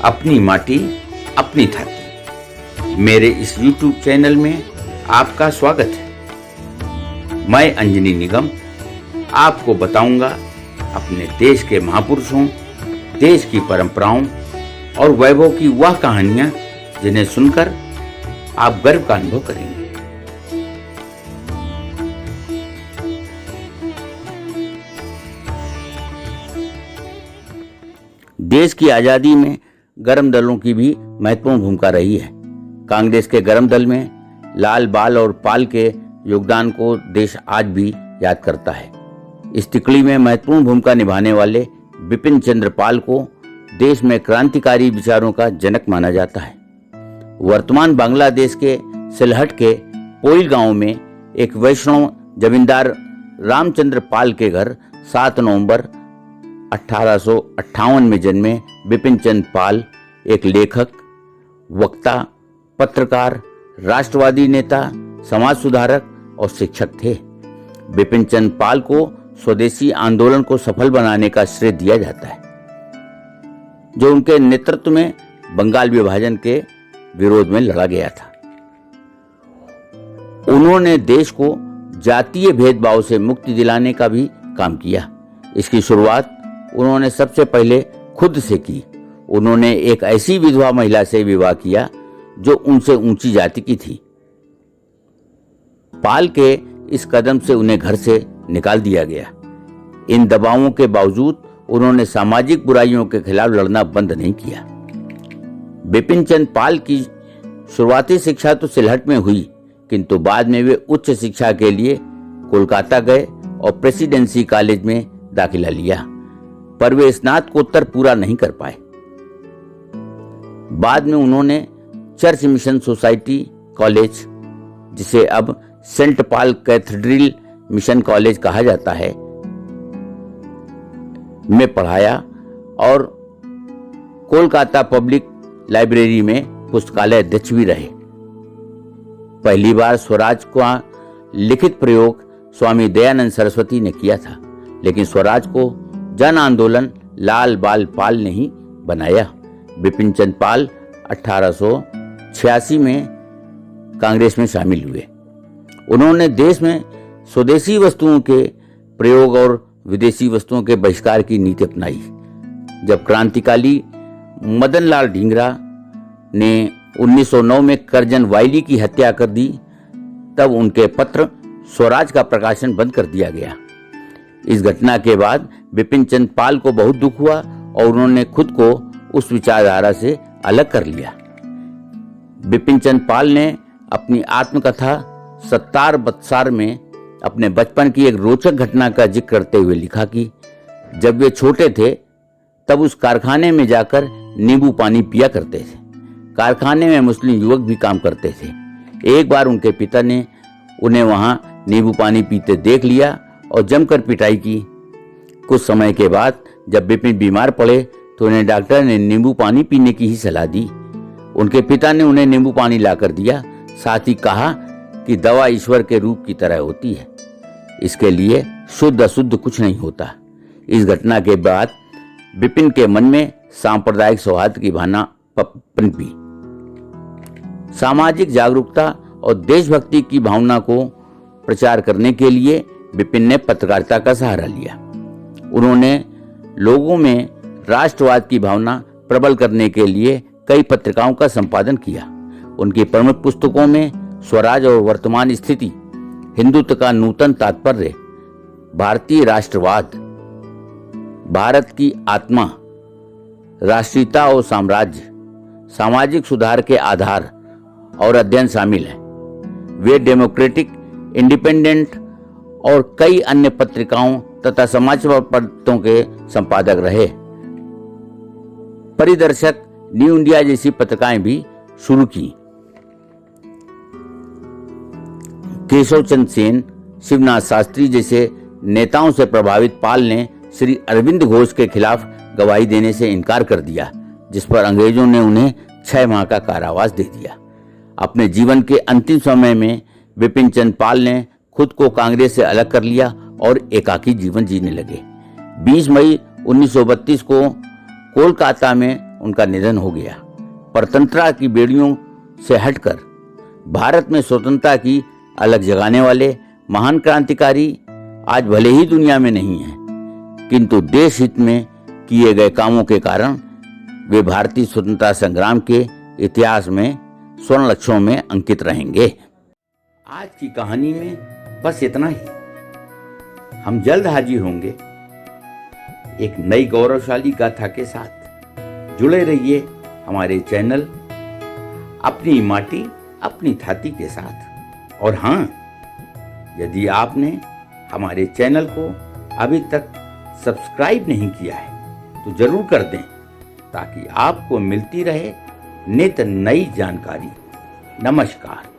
अपनी माटी अपनी धरती। मेरे इस YouTube चैनल में आपका स्वागत है। मैं अंजनी निगम आपको बताऊंगा अपने देश के महापुरुषों, देश की परंपराओं और वैभव की वह कहानियां जिन्हें सुनकर आप गर्व का अनुभव करेंगे। देश की आजादी में गर्म दलों की भी महत्वपूर्ण भूमिका रही है। कांग्रेस के गर्म दल में लाल, बाल और पाल के योगदान को देश आज भी याद करता है। इस तिकड़ी में महत्वपूर्ण भूमिका निभाने वाले बिपिन चंद्र पाल को देश में क्रांतिकारी विचारों का जनक माना जाता है। वर्तमान बांग्लादेश के सिलहट के पोइल गांव में एक वैष्णव जमींदार रामचंद्र पाल के घर 7 नवंबर 1858 में जन्मे बिपिन चंद्र पाल एक लेखक, वक्ता, पत्रकार, राष्ट्रवादी नेता, समाज सुधारक और शिक्षक थे। बिपिन चंद्र पाल को स्वदेशी आंदोलन को सफल बनाने का श्रेय दिया जाता है, जो उनके नेतृत्व में बंगाल विभाजन के विरोध में लड़ा गया था। उन्होंने देश को जातीय भेदभाव से मुक्ति दिलाने का भी काम किया। इसकी शुरुआत उन्होंने सबसे पहले खुद से की। उन्होंने एक ऐसी विधवा महिला से विवाह किया जो उनसे ऊंची जाति की थी। पाल के इस कदम से उन्हें घर से निकाल दिया गया। इन दबावों के बावजूद उन्होंने सामाजिक बुराइयों के खिलाफ लड़ना बंद नहीं किया। बिपिन चंद्र पाल की शुरुआती शिक्षा तो सिलहट में हुई, किंतु बाद में वे उच्च शिक्षा के लिए कोलकाता गए और प्रेसिडेंसी कॉलेज में दाखिला लिया, पर वे स्नातकोत्तर पूरा नहीं कर पाए। बाद में उन्होंने चर्च मिशन सोसाइटी कॉलेज, जिसे अब Saint Paul Cathedral Mission College कहा जाता है, में पढ़ाया और कोलकाता पब्लिक लाइब्रेरी में पुस्तकालय अध्यक्ष भी रहे। पहली बार स्वराज का लिखित प्रयोग स्वामी दयानंद सरस्वती ने किया था, लेकिन स्वराज को जन आंदोलन लाल बाल पाल ने ही बनाया। बिपिन चंद्र पाल 1886 में कांग्रेस में शामिल हुए। उन्होंने देश में स्वदेशी वस्तुओं के प्रयोग और विदेशी वस्तुओं के बहिष्कार की नीति अपनाई। जब क्रांतिकारी मदन लाल ढींगरा ने 1909 में करजन वाइली की हत्या कर दी, तब उनके पत्र स्वराज का प्रकाशन बंद कर दिया गया। इस घटना के बाद बिपिन चंद्र पाल को बहुत दुख हुआ और उन्होंने खुद को उस विचारधारा से अलग कर लिया। बिपिन चंद्र पाल ने अपनी आत्मकथा सत्तार बत्सार में अपने बचपन की एक रोचक घटना का जिक्र करते हुए लिखा कि जब वे छोटे थे तब उस कारखाने में जाकर नींबू पानी पिया करते थे। कारखाने में मुस्लिम युवक भी काम करते थे। एक बार उनके पिता ने उन्हें वहां नींबू पानी पीते देख लिया और जमकर पिटाई की। कुछ समय के बाद जब बिपिन बीमार पड़े तो उन्हें डॉक्टर ने नींबू पानी पीने की ही सलाह दी। उनके पिता ने उन्हें नींबू पानी लाकर दिया, साथ ही कहा कि दवा ईश्वर के रूप की तरह होती है, इसके लिए शुद्ध अशुद्ध कुछ नहीं होता। इस घटना के बाद बिपिन के मन में सांप्रदायिक सौहार्द की भावना पनपी। सामाजिक जागरूकता और देशभक्ति की भावना को प्रचार करने के लिए बिपिन ने पत्रकारिता का सहारा लिया। उन्होंने लोगों में राष्ट्रवाद की भावना प्रबल करने के लिए कई पत्रिकाओं का संपादन किया। उनकी प्रमुख पुस्तकों में स्वराज और वर्तमान स्थिति, हिंदुत्व का नूतन तात्पर्य, भारतीय राष्ट्रवाद, भारत की आत्मा, राष्ट्रीयता और साम्राज्य, सामाजिक सुधार के आधार और अध्ययन शामिल है। वे डेमोक्रेटिक, इंडिपेंडेंट और कई अन्य पत्रिकाओं तथा समाचार पत्रों के संपादक रहे। परिदर्शक, न्यू इंडिया जैसी पत्रिकाएं भी शुरू की। केशव चंद्र सेन, शिवनाथ शास्त्री जैसे नेताओं से प्रभावित पाल ने श्री अरविंद घोष के खिलाफ गवाही देने से इनकार कर दिया, जिस पर अंग्रेजों ने उन्हें 6 माह का कारावास दे दिया। अपने जीवन के अंतिम समय में बिपिन चंद्र पाल ने खुद को कांग्रेस से अलग कर लिया और एकाकी जीवन जीने लगे। 20 मई 1932 को कोलकाता में उनका निधन हो गया। परतंत्रता की बेड़ियों से हटकर भारत में स्वतंत्रता की अलग जगाने वाले महान क्रांतिकारी आज भले ही दुनिया में नहीं हैं, किंतु देश हित में किए गए कामों के कारण वे भारतीय स्वतंत्रता संग्राम के इतिहास में स्वर्ण अक्षरों में अंकित रहेंगे। आज की कहानी में बस इतना ही। हम जल्द हाजिर होंगे एक नई गौरवशाली गाथा के साथ। जुड़े रहिए हमारे चैनल अपनी माटी अपनी छाती के साथ। और हाँ, यदि आपने हमारे चैनल को अभी तक सब्सक्राइब नहीं किया है तो जरूर कर दें, ताकि आपको मिलती रहे नित नई जानकारी। नमस्कार।